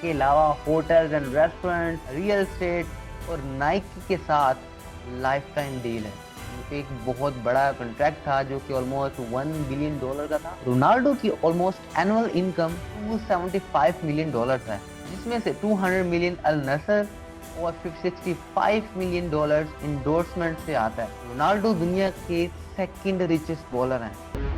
के अलावा hotels and restaurant, real estate और नाइकी के साथ लाइफ टाइम डील है। एक बहुत बड़ा कॉन्ट्रैक्ट था जो कि ऑलमोस्ट $1 बिलियन का था। रोनाल्डो की ऑलमोस्ट एनुअल इनकम $275 मिलियन है, जिसमें से 200 मिलियन अल नसर और $65 मिलियन इंडोर्समेंट से आता है। रोनाल्डो दुनिया के सेकंड रिचेस्ट बॉलर हैं।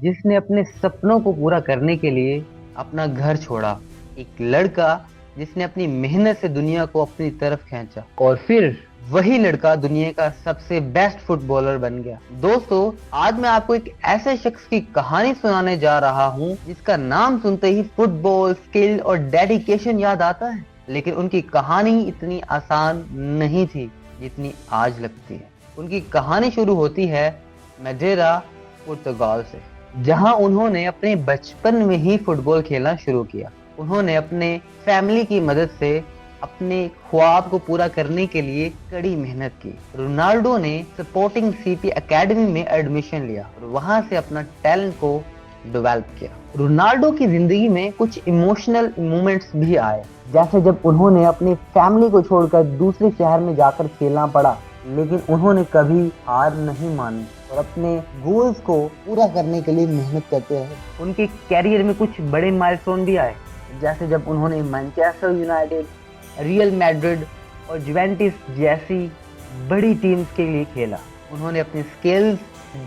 जिसने अपने सपनों को पूरा करने के लिए अपना घर छोड़ा, एक लड़का जिसने अपनी मेहनत से दुनिया को अपनी तरफ खींचा और फिर वही लड़का दुनिया का सबसे बेस्ट फुटबॉलर बन गया। दोस्तों, आज मैं आपको एक ऐसे शख्स की कहानी सुनाने जा रहा हूँ जिसका नाम सुनते ही फुटबॉल, स्किल और डेडिकेशन याद आता है। लेकिन उनकी कहानी इतनी आसान नहीं थी जितनी आज लगती है। उनकी कहानी शुरू होती है मैडेरा, पुर्तगाल से, जहां उन्होंने अपने बचपन में ही फुटबॉल खेलना शुरू किया। उन्होंने अपने फैमिली की मदद से अपने ख्वाब को पूरा करने के लिए कड़ी मेहनत की। रोनाल्डो ने स्पोर्टिंग सीपी एकेडमी में एडमिशन लिया और वहां से अपना टैलेंट को डेवलप किया। रोनाल्डो की जिंदगी में कुछ इमोशनल मोमेंट्स भी आए, जैसे जब उन्होंने अपनी फैमिली को छोड़कर दूसरे शहर में जाकर खेलना पड़ा, लेकिन उन्होंने कभी हार नहीं मानी और अपने गोल्स को पूरा करने के लिए मेहनत करते रहे। उनके कैरियर में कुछ बड़े माइलस्टोन भी आए, जैसे जब उन्होंने मैनचेस्टर यूनाइटेड, रियल मैड्रिड और जुवेंटस जैसी बड़ी टीम्स के लिए खेला। उन्होंने अपनी स्किल्स,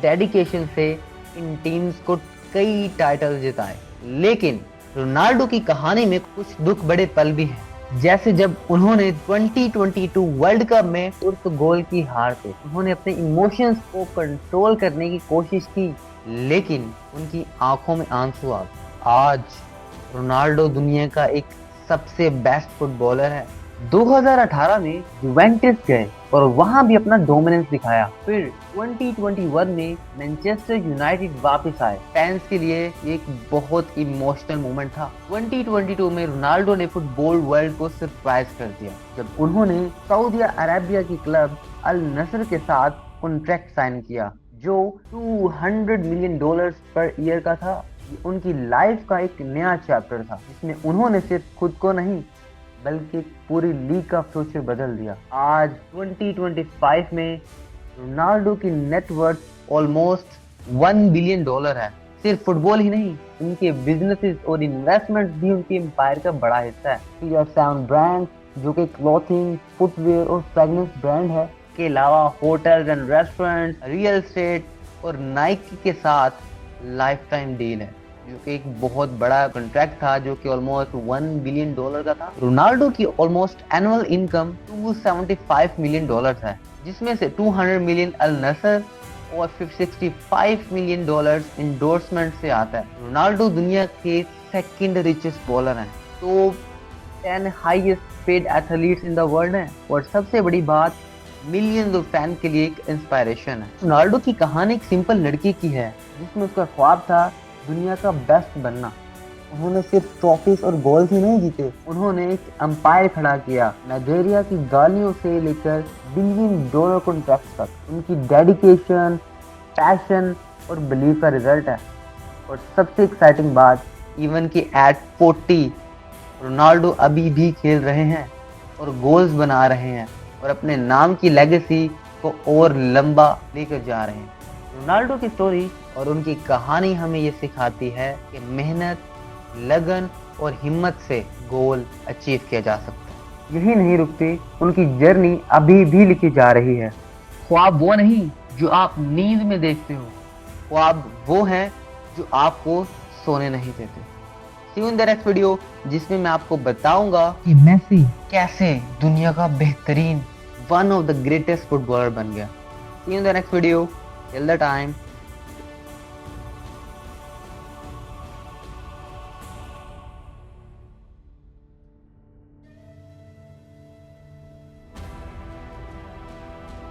डेडिकेशन से इन टीम्स को कई टाइटल जिताए। लेकिन रोनाल्डो की कहानी में कुछ दुख बड़े पल भी हैं, जैसे जब उन्होंने 2022 वर्ल्ड कप में पुर्तगाल की हार से उन्होंने अपने इमोशंस को कंट्रोल करने की कोशिश की, लेकिन उनकी आंखों में आंसू आ गए। आज रोनाल्डो दुनिया का एक सबसे बेस्ट फुटबॉलर है। 2018 में जुवेंटस गए और वहां भी अपना डोमिनेंस दिखाया। फिर 2021 में मैनचेस्टर यूनाइटेड वापस आए। फैंस के लिए एक बहुत इमोशनल मोमेंट था। 2022 में रोनाल्डो ने फुटबॉल वर्ल्ड को सरप्राइज कर दिया जब उन्होंने सऊदी अरेबिया की क्लब अल नसर के साथ कॉन्ट्रैक्ट साइन किया, जो $200 मिलियन पर ईयर का था। उनकी लाइफ का एक नया चैप्टर था, जिसमें उन्होंने सिर्फ खुद को नहीं बल्कि पूरी लीग का फ्यूचर बदल दिया। आज 2025 में रोनाल्डो की नेटवर्थ ऑलमोस्ट $1 बिलियन है। सिर्फ फुटबॉल ही नहीं, उनके बिजनेसेस और इन्वेस्टमेंट भी उनके एम्पायर का बड़ा हिस्सा है। CR7 ब्रांड, जो कि क्लॉथिंग, फुटवेयर और फ्रेगनेंस ब्रांड है, के अलावा hotels and restaurant, real estate और नाइकी के साथ लाइफ टाइम डील है, जो कि एक बहुत बड़ा कॉन्ट्रैक्ट था जो कि ऑलमोस्ट $1 बिलियन का था। रोनाल्डो की ऑलमोस्ट एनुअल इनकम $275 मिलियन है, जिसमें से 200 मिलियन अल नसर और $65 मिलियन इंडोर्समेंट से आता है। रोनाल्डो दुनिया के सेकंड रिचेस्ट बॉलर हैं, तो 10 highest paid athletes in the world हैं, और सबसे बड़ी बात, मिलियंस ऑफ फैन के लिए एक इंस्पायरेशन है। रोनाल्डो की कहानी एक सिंपल लड़की की है, जिसमें उसका ख्वाब था दुनिया का बेस्ट बनना। उन्होंने सिर्फ ट्रॉफीज और गोल्स ही नहीं जीते, उन्होंने एक एम्पायर खड़ा किया, मैडेरा की गालियों से लेकर $1 बिलियन कॉन्ट्रैक्ट तक। उनकी डेडिकेशन, पैशन और बिलीफ का रिजल्ट है। और सबसे एक्साइटिंग बात, इवन कि एट 40 रोनाल्डो अभी भी खेल रहे हैं और गोल्स बना रहे हैं और अपने नाम की लेगेसी को और लंबा लेकर जा रहे हैं। रोनाल्डो की स्टोरी और उनकी कहानी हमें ये सिखाती है कि मेहनत, लगन और हिम्मत से गोल अचीव किया जा सकता है। यही नहीं रुकती, उनकी जर्नी अभी भी लिखी जा रही है। ख्वाब वो नहीं जो आप नींद में देखते हो, ख्वाब वो है जो आपको सोने नहीं देते। See you in the next video, जिसमें मैं आपको बताऊंगा कि मेसी कैसे दुनिया का बेहतरीन, one of the greatest footballer बन गया। See you in the next video, till the time,